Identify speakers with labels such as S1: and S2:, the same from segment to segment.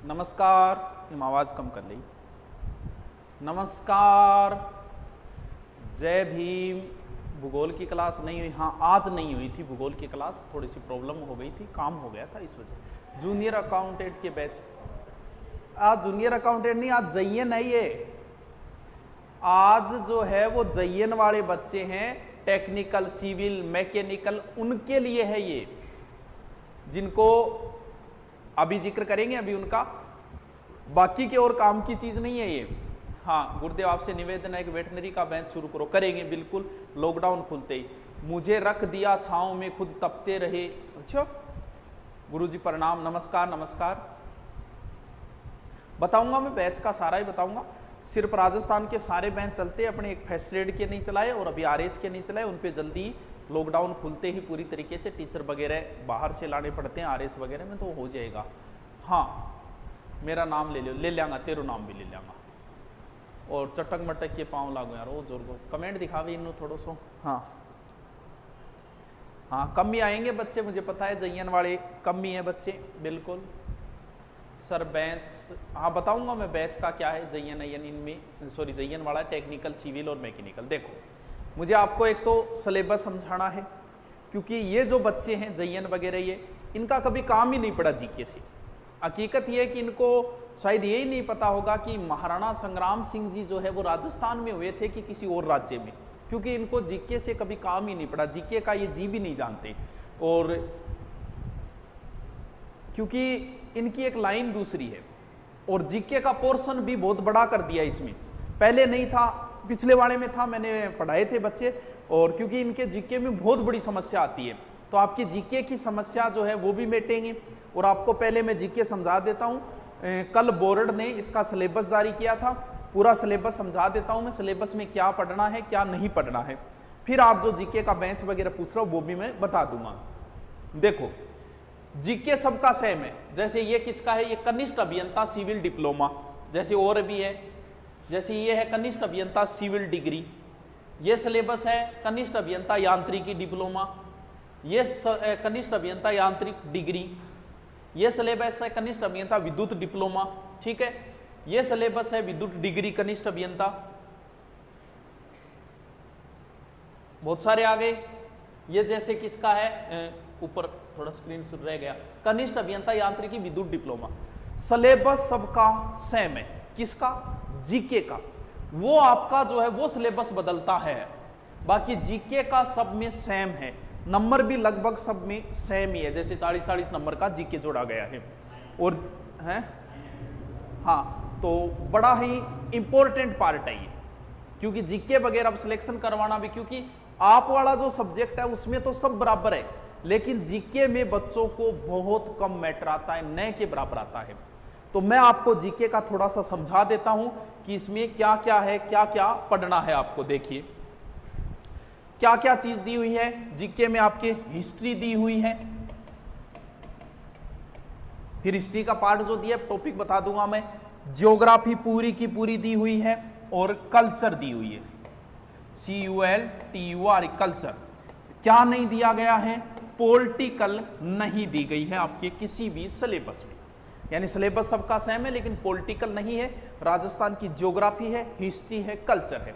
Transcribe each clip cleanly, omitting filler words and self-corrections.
S1: नमस्कार, आवाज कम कर ली। नमस्कार, जय भीम। भूगोल की क्लास नहीं हुई, हाँ आज नहीं हुई थी भूगोल की क्लास, थोड़ी सी प्रॉब्लम हो गई थी, काम हो गया था इस वजह। जूनियर अकाउंटेंट के बैच, आज जूनियर अकाउंटेंट नहीं, आज जयन है ये। आज जो है वो जयन वाले बच्चे हैं, टेक्निकल, सिविल, मैकेनिकल, उनके लिए है ये, जिनको अभी जिक्र करेंगे अभी उनका, बाकी के और काम की चीज नहीं है ये। हाँ गुरुदेव आपसे निवेदन है कि वेटनरी का बैच शुरू करो, करेंगे बिल्कुल, लॉकडाउन खुलते ही। मुझे रख दिया छांव में खुद तपते रहे। अच्छा गुरुजी प्रणाम, नमस्कार नमस्कार। बताऊंगा मैं बैच का सारा ही बताऊंगा। सिर्फ राजस्थान के सारे बैच चलते हैं, अपने एक फर्स्ट के नहीं चलाए और अभी आरएस के नहीं चलाए, उन पे जल्दी लॉकडाउन खुलते ही पूरी तरीके से टीचर वगैरह बाहर से लाने पड़ते हैं आरएस वगैरह में, तो हो जाएगा। हाँ मेरा नाम ले लो, ले लेंगा, तेरो नाम भी ले लेंगा। और चटक मटक के पाँव लागो यार, वो जोर को कमेंट दिखावे इन थोड़ो सो। हाँ हाँ कम ही आएंगे बच्चे, मुझे पता है जयन वाले कम ही है बच्चे, बिल्कुल सर। बैच हाँ बताऊंगा मैं बैच का क्या है, जयन इनमें, सॉरी जयन वाला टेक्निकल, सिविल और मैकेनिकल। देखो मुझे आपको एक तो सिलेबस समझाना है, क्योंकि ये जो बच्चे हैं जयन वगैरह, ये इनका कभी काम ही नहीं पड़ा जीके से। हकीकत ये है कि इनको शायद यही नहीं पता होगा कि महाराणा संग्राम सिंह जी जो है वो राजस्थान में हुए थे कि किसी और राज्य में, क्योंकि इनको जीके से कभी काम ही नहीं पड़ा, जीके का ये जी भी नहीं जानते। और क्योंकि इनकी एक लाइन दूसरी है, और जीके का पोर्शन भी बहुत बड़ा कर दिया इसमें, पहले नहीं था, पिछले वाले में था, मैंने पढ़ाए थे बच्चे। और क्योंकि इनके जीके में बहुत बड़ी समस्या आती है, तो आपकी जीके की समस्या जो है वो भी मिटेंगे। और आपको पहले मैं जीके समझा देता हूँ, कल बोर्ड ने इसका सिलेबस जारी किया था, पूरा सिलेबस समझा देता हूँ मैं, सिलेबस में क्या पढ़ना है क्या नहीं पढ़ना है। फिर आप जो जीके का बेंच वगैरह पूछ रहे हो वो भी मैं बता दूंगा। देखो जीके सबका सेम है, जैसे ये किसका है, ये कनिष्ठ अभियंता सिविल डिप्लोमा, जैसे और भी है, जैसे ये है कनिष्ठ अभियंता सिविल डिग्री, ये सिलेबस है कनिष्ठ अभियंता यांत्रिकी डिप्लोमा, ये कनिष्ठ अभियंता यांत्रिक डिग्री, ये सिलेबस है कनिष्ठ अभियंता विद्युत डिप्लोमा, ठीक है, ये सिलेबस है विद्युत डिग्री कनिष्ठ अभियंता। बहुत सारे आ गए। ये जैसे किसका है, ऊपर थोड़ा स्क्रीन से रह गया, कनिष्ठ अभियंता यांत्रिकी विद्युत डिप्लोमा। सिलेबस सबका सेम है, किसका, जीके का। वो आपका जो है वो सिलेबस बदलता है, बाकी जीके का सब में सेम है, नंबर भी लगभग सब में सेम ही है, जैसे 40-40 नंबर का जीके जोड़ा गया है। और है हाँ, तो बड़ा ही इंपॉर्टेंट पार्ट है ये, क्योंकि जीके वगैरह अब सिलेक्शन करवाना भी, क्योंकि आप वाला जो सब्जेक्ट है उसमें तो सब बराबर है, लेकिन जीके में बच्चों को बहुत कम मैटर आता है, न के बराबर आता है। तो मैं आपको जीके का थोड़ा सा समझा देता हूं कि इसमें क्या क्या है, क्या क्या पढ़ना है आपको। देखिए क्या क्या चीज दी हुई है जीके में, आपके हिस्ट्री दी हुई है, फिर हिस्ट्री का पार्ट जो दिया टॉपिक बता दूंगा मैं, ज्योग्राफी पूरी की पूरी दी हुई है, और कल्चर दी हुई है, CULTUR कल्चर। क्या नहीं दिया गया है, पॉलिटिकल नहीं दी गई है आपके किसी भी सिलेबस में, यानी सिलेबस सबका सेम है लेकिन पॉलिटिकल नहीं है। राजस्थान की ज्योग्राफी है, हिस्ट्री है, कल्चर है।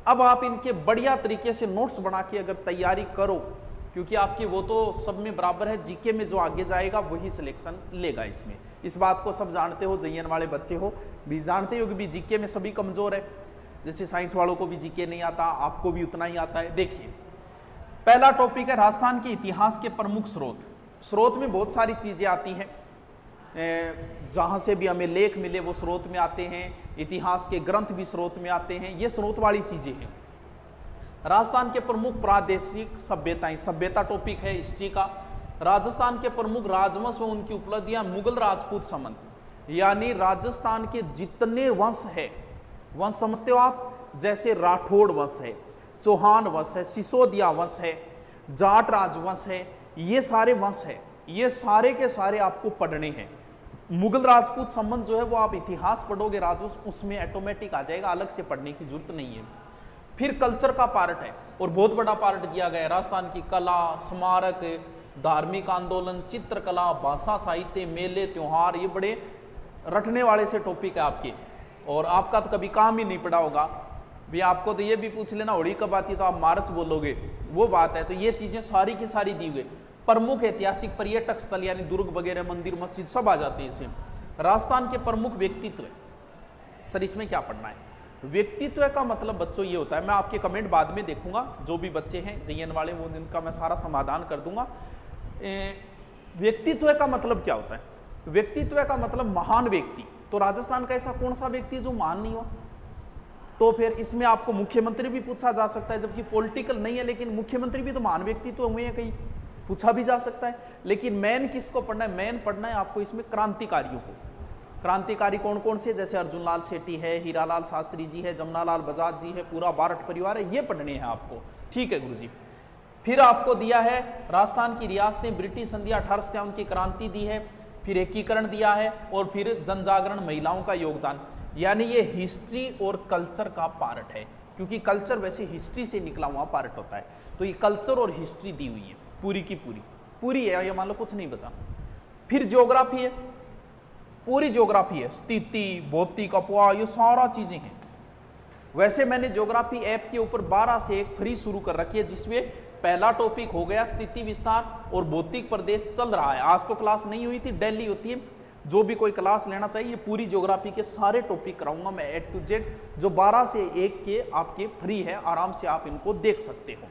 S1: अब आप इनके बढ़िया तरीके से नोट्स बना के अगर तैयारी करो, क्योंकि आपकी वो तो सब में बराबर है, जीके में जो आगे जाएगा वही सिलेक्शन लेगा इसमें। इस बात को सब जानते हो, जयन वाले बच्चे हो भी जानते हो कि भी जीके में सभी कमजोर है, जैसे साइंस वालों को भी जीके नहीं आता, आपको भी उतना ही आता है। देखिए पहला टॉपिक है राजस्थान के इतिहास के प्रमुख स्रोत। स्रोत में बहुत सारी चीजें आती हैं, जहां से भी हमें लेख मिले वो स्रोत में आते हैं, इतिहास के ग्रंथ भी स्रोत में आते हैं, ये स्रोत वाली चीजें हैं। राजस्थान के प्रमुख प्रादेशिक सभ्यताएं, सभ्यता टॉपिक है हिस्ट्री का। राजस्थान के प्रमुख राजवंश व उनकी उपलब्धियां, मुगल राजपूत संबंध, यानी राजस्थान के जितने वंश है, वंश समझते हो आप, जैसे राठौड़ वंश है, चौहान वंश है, सिसोदिया वंश है, जाट राजवंश है, ये सारे वंश है, ये सारे के सारे आपको पढ़ने हैं। मुगल राजपूत संबंध जो है वो आप इतिहास पढ़ोगे राजवंश, उसमें ऑटोमेटिक आ जाएगा, अलग से पढ़ने की जरूरत नहीं है। फिर कल्चर का पार्ट है, और बहुत बड़ा पार्ट दिया गया है, राजस्थान की कला, स्मारक, धार्मिक आंदोलन, चित्रकला, भाषा, साहित्य, मेले, त्योहार, ये बड़े रटने वाले से टॉपिक है आपके, और आपका तो कभी काम ही नहीं पड़ा होगा भी। आपको तो ये भी पूछ लेना होली कब आती तो आप मार्च बोलोगे, वो बात है। तो ये चीजें सारी की सारी दी हुई। प्रमुख ऐतिहासिक पर्यटक स्थल यानी दुर्ग वगैरह, मंदिर मस्जिद सब आ जाते हैं इसमें। राजस्थान के प्रमुख व्यक्तित्व, सर इसमें क्या पढ़ना है? व्यक्तित्व का मतलब बच्चों ये होता है, मैं आपके कमेंट बाद में देखूंगा, जो भी बच्चे हैं JN वाले वो इनका मैं सारा समाधान कर दूंगा। व्यक्तित्व का मतलब क्या होता है? व्यक्तित्व का मतलब महान व्यक्ति। तो राजस्थान का ऐसा कौन सा व्यक्ति जो महान नहीं हुआ? तो फिर इसमें आपको मुख्यमंत्री भी पूछा जा सकता है, जबकि पॉलिटिकल नहीं है, लेकिन मुख्यमंत्री भी तो महान व्यक्तित्व हुए हैं, कहीं पूछा भी जा सकता है। लेकिन मेन किसको पढ़ना है? मेन पढ़ना है आपको इसमें क्रांतिकारियों को। क्रांतिकारी कौन कौन से? जैसे अर्जुन लाल सेठी है, हीरालाल शास्त्री जी है, जमनालाल बजाज जी है, पूरा बारठ परिवार है, ये पढ़ने हैं आपको। ठीक है गुरुजी। फिर आपको दिया है राजस्थान की रियासतें ब्रिटिश संधियां 1857 की क्रांति दी है, फिर एकीकरण दिया है, और फिर जनजागरण, महिलाओं का योगदान। यानी ये हिस्ट्री और कल्चर का पार्ट है, क्योंकि कल्चर वैसे हिस्ट्री से निकला हुआ पार्ट होता है। तो ये कल्चर और हिस्ट्री दी हुई है पूरी की पूरी है, ये मान लो कुछ नहीं बचा। फिर ज्योग्राफी है, पूरी ज्योग्राफी है, स्थिति, भौतिक, अपवाह, ये सारा चीजें हैं। वैसे मैंने ज्योग्राफी ऐप के ऊपर 12 से 1 फ्री शुरू कर रखी है, जिसमें पहला टॉपिक हो गया स्थिति विस्तार और भौतिक प्रदेश चल रहा है। आज तो क्लास नहीं हुई थी, डेली होती है। जो भी कोई क्लास लेना चाहिए, पूरी ज्योग्राफी के सारे टॉपिक कराऊंगा मैं A to Z, जो 12 से 1 के आपके फ्री है, आराम से आप इनको देख सकते हो।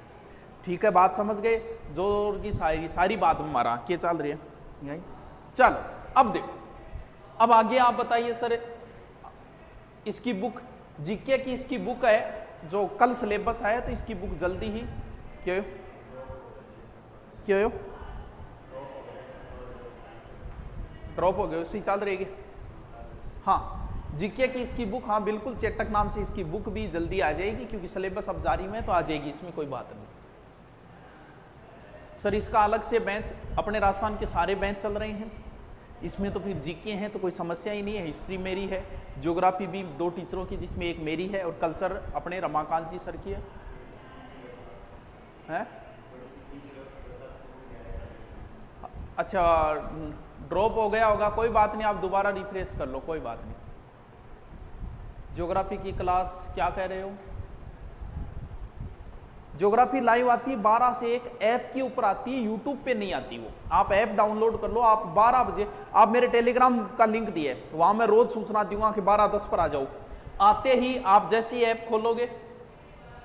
S1: ठीक है, बात समझ गए? जो की सारी बात हमारा क्या चल रही है यही। चलो अब देखो, अब आगे आप बताइए सर, इसकी बुक जीके की इसकी बुक है, जो कल सिलेबस आया, तो इसकी बुक जल्दी ही क्यों ड्रॉप हो गए, उसी चल रहेगी। हाँ, जीके की इसकी बुक, हाँ बिल्कुल, चेटक नाम से इसकी बुक भी जल्दी आ जाएगी, क्योंकि सिलेबस अब जारी में तो आ जाएगी, इसमें कोई बात नहीं। सर इसका अलग से बेंच, अपने राजस्थान के सारे बेंच चल रहे हैं, इसमें तो फिर जीके हैं तो कोई समस्या ही नहीं है। हिस्ट्री मेरी है, ज्योग्राफी भी 2 टीचरों की, जिसमें एक मेरी है, और कल्चर अपने रमाकांत जी सर की है। अच्छा, ड्रॉप हो गया होगा, कोई बात नहीं, आप दोबारा रिफ्रेश कर लो, कोई बात नहीं। ज्योग्राफी की क्लास क्या कह रहे हो? ज्योग्राफी लाइव आती है 12 से 1, ऐप के ऊपर आती है, यूट्यूब पे नहीं आती वो। आप ऐप डाउनलोड कर लो, आप 12 बजे, आप मेरे टेलीग्राम का लिंक दिए, वहां मैं रोज सूचना दूंगा कि 12:10 पर आ जाओ। आते ही आप जैसे ही ऐप खोलोगे,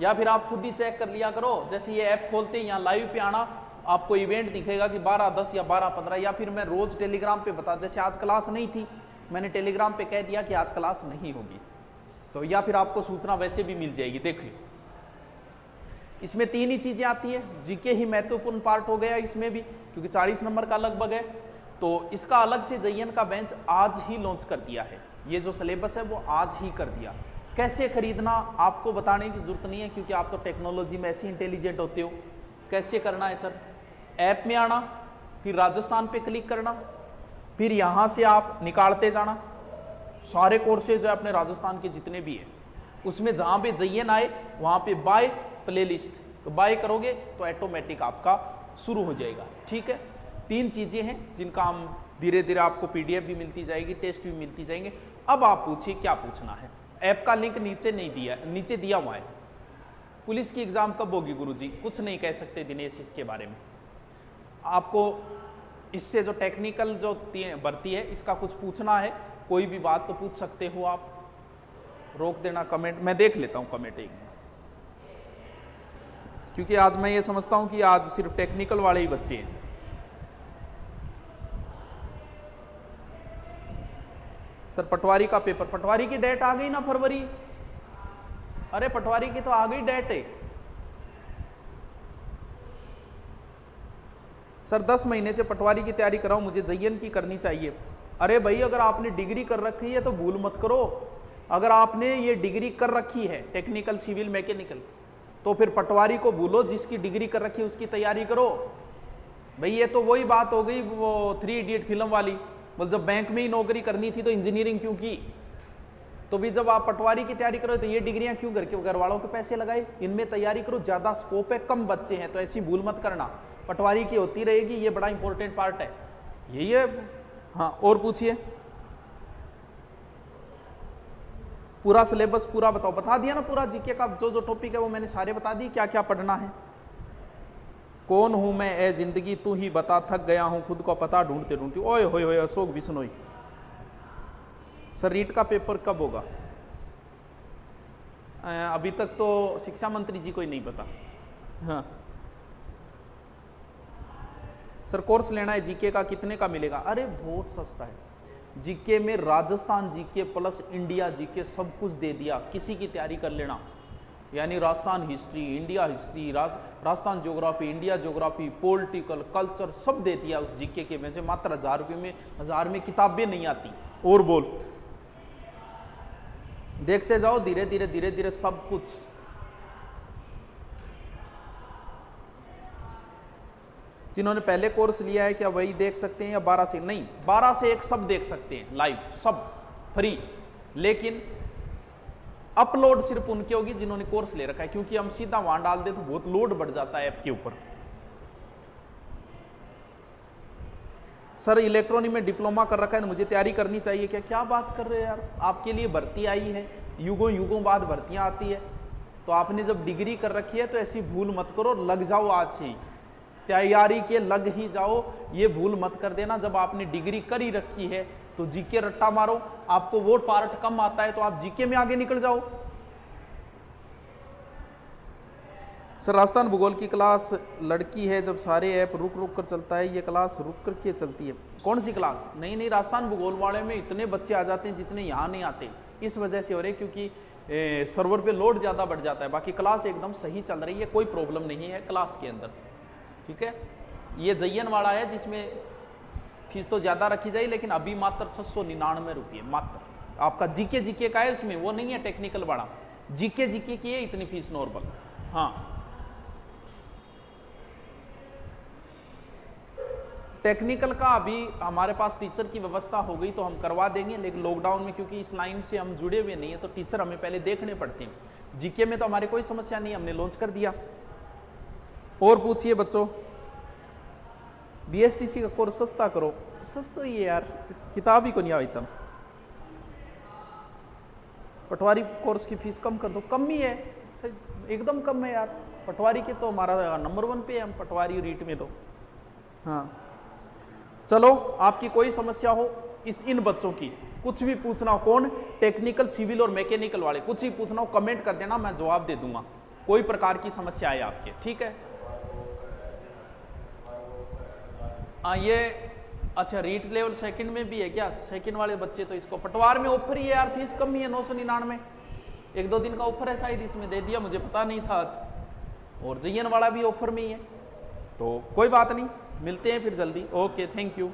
S1: या फिर आप खुद ही चेक कर लिया करो, जैसे ये ऐप खोलते ही यहाँ लाइव पे आना, आपको इवेंट दिखेगा कि 12:10 या 12:15, या फिर मैं रोज टेलीग्राम पे बता, जैसे आज क्लास नहीं थी, मैंने टेलीग्राम पे कह दिया कि आज क्लास नहीं होगी, तो या फिर आपको सूचना वैसे भी मिल जाएगी। देखिए इसमें 3 ही चीजें आती है, जीके ही महत्वपूर्ण पार्ट हो गया इसमें भी, क्योंकि 40 नंबर का लगभग है। तो इसका अलग से JN का बेंच आज ही लॉन्च कर दिया है, ये जो सिलेबस है वो आज ही कर दिया। कैसे खरीदना आपको बताने की जरूरत नहीं है, क्योंकि आप तो टेक्नोलॉजी में ऐसे इंटेलिजेंट होते हो। कैसे करना है सर? ऐप में आना, फिर राजस्थान पे क्लिक करना, फिर यहाँ से आप निकालते जाना, सारे कोर्सेज है अपने राजस्थान के जितने भी है, उसमें जहाँ पे JN आए वहाँ पे बाय प्लेलिस्ट, तो बाय करोगे तो ऑटोमेटिक आपका शुरू हो जाएगा। ठीक है, 3 चीज़ें हैं जिनका हम धीरे धीरे आपको PDF भी मिलती जाएगी, टेस्ट भी मिलती जाएंगे। अब आप पूछिए क्या पूछना है। ऐप का लिंक नीचे नहीं दिया, नीचे दिया हुआ है। पुलिस की एग्जाम कब होगी गुरुजी? कुछ नहीं कह सकते दिनेश इसके बारे में। आपको इससे जो टेक्निकल जो भर्ती है इसका कुछ पूछना है, कोई भी बात तो पूछ सकते हो आप, रोक देना कमेंट, मैं देख लेता हूँ कमेंट एक, क्योंकि आज मैं ये समझता हूँ कि आज सिर्फ टेक्निकल वाले ही बच्चे हैं। सर पटवारी का पेपर, पटवारी की डेट आ गई ना फरवरी? अरे पटवारी की तो आ गई डेट है सर, 10 महीने से पटवारी की तैयारी कराओ, मुझे JN की करनी चाहिए। अरे भाई अगर आपने डिग्री कर रखी है तो भूल मत करो। अगर आपने ये डिग्री कर रखी है टेक्निकल, सिविल, मैकेनिकल, तो फिर पटवारी को भूलो, जिसकी डिग्री कर रखी है उसकी तैयारी करो। भाई ये तो वही बात हो गई वो 3 इडियट फिल्म वाली, बोल जब बैंक में ही नौकरी करनी थी तो इंजीनियरिंग क्यों की? तो भी जब आप पटवारी की तैयारी करो तो ये डिग्रियां क्यों करके घर वालों के पैसे लगाए? इनमें तैयारी करो, ज्यादा स्कोप है, कम बच्चे हैं, तो ऐसी भूल मत करना। पटवारी की होती रहेगी, ये बड़ा इंपॉर्टेंट पार्ट है, यही है। हाँ और पूछिए। पूरा सिलेबस पूरा बताओ, बता दिया ना पूरा जीके का, जो जो टॉपिक है वो मैंने सारे बता दिए, क्या क्या पढ़ना है। कौन हूं मैं ए जिंदगी तू ही बता, थक गया हूं खुद को पता ढूंढते ढूंढते। ओए होए होए अशोक बिश्नोई। सर रीट का पेपर कब होगा? अभी तक तो शिक्षा मंत्री जी को ही नहीं पता। हाँ सर कोर्स लेना है जीके का, कितने का मिलेगा? अरे बहुत सस्ता है। जीके में Rajasthan GK plus India GK सब कुछ दे दिया, किसी की तैयारी कर लेना। यानी Rajasthan history, India history, Rajasthan geography, India geography, political, culture सब दे दिया उस जीके के में। मात्र 1000 रुपये में, 1000 में किताबें नहीं आती। और बोल, देखते जाओ धीरे धीरे धीरे धीरे सब कुछ। जिन्होंने पहले कोर्स लिया है क्या वही देख सकते हैं या 12 से? नहीं, 12 से 1 सब देख सकते हैं लाइव, सब फ्री। लेकिन अपलोड सिर्फ उनके होगी जिन्होंने कोर्स ले रखा है, क्योंकि हम सीधा वहां डाल दे तो बहुत लोड बढ़ जाता है ऐप के ऊपर। सर इलेक्ट्रॉनिक में डिप्लोमा कर रखा है तो मुझे तैयारी करनी चाहिए क्या? क्या बात कर रहे हैं यार, आपके लिए भर्ती आई है, युगों युगों बाद भर्तियां आती है। तो आपने जब डिग्री कर रखी है तो ऐसी भूल मत करो, लग जाओ आज से ही तैयारी के, लग ही जाओ। ये भूल मत कर देना, जब आपने डिग्री कर ही रखी है तो जीके रट्टा मारो। आपको वो पार्ट कम आता है तो आप जीके में आगे निकल जाओ। सर राजस्थान भूगोल की क्लास लड़की है, जब सारे ऐप रुक रुक कर चलता है, ये क्लास रुक कर के चलती है। कौन सी क्लास? नहीं नहीं, राजस्थान भूगोल वाले में इतने बच्चे आ जाते हैं जितने यहाँ नहीं आते, इस वजह से हो रहे, क्योंकि सर्वर पे लोड ज़्यादा बढ़ जाता है। बाकी क्लास एकदम सही चल रही है, कोई प्रॉब्लम नहीं है क्लास के अंदर, ठीक है। ये जयन वाला है जिसमें फीस तो ज़्यादा रखी जाए, लेकिन अभी मात्र 699 रुपये मात्र। आपका जीके जीके का है उसमें, वो नहीं है टेक्निकल वाला, जीके जीके की है इतनी फीस नॉर्मल। हाँ टेक्निकल का अभी हमारे पास टीचर की व्यवस्था हो गई तो हम करवा देंगे, लेकिन लॉकडाउन में क्योंकि इस लाइन से हम जुड़े हुए नहीं है तो टीचर हमें पहले देखने पड़ते हैं। जीके में तो हमारी कोई समस्या नहीं, हमने लॉन्च कर दिया। और पूछिए बच्चों, बीएसटीसी का कोर्स सस्ता करो। सस्ता ही है यार, किताब ही को नहीं आती। पटवारी कोर्स की फीस कम कर दो, कम ही है, एकदम कम है यार। पटवारी के तो हमारा नंबर 1 पे है हम पटवारी रीट में तो। हाँ चलो, आपकी कोई समस्या हो इन बच्चों की, कुछ भी पूछना हो, कौन टेक्निकल, सिविल और मैकेनिकल वाले, कुछ भी पूछना हो कमेंट कर देना, मैं जवाब दे दूंगा, कोई प्रकार की समस्या है आपके, ठीक है। ये अच्छा रीट लेवल सेकंड में भी है क्या? सेकंड वाले बच्चे तो इसको पटवार में ऑफर ही है यार, फीस कम ही है 999, 1-2 दिन का ऑफर है शायद, इसमें दे दिया, मुझे पता नहीं था आज। और जयन वाला भी ऑफर में ही है, तो कोई बात नहीं, मिलते हैं फिर जल्दी। Okay, thank you.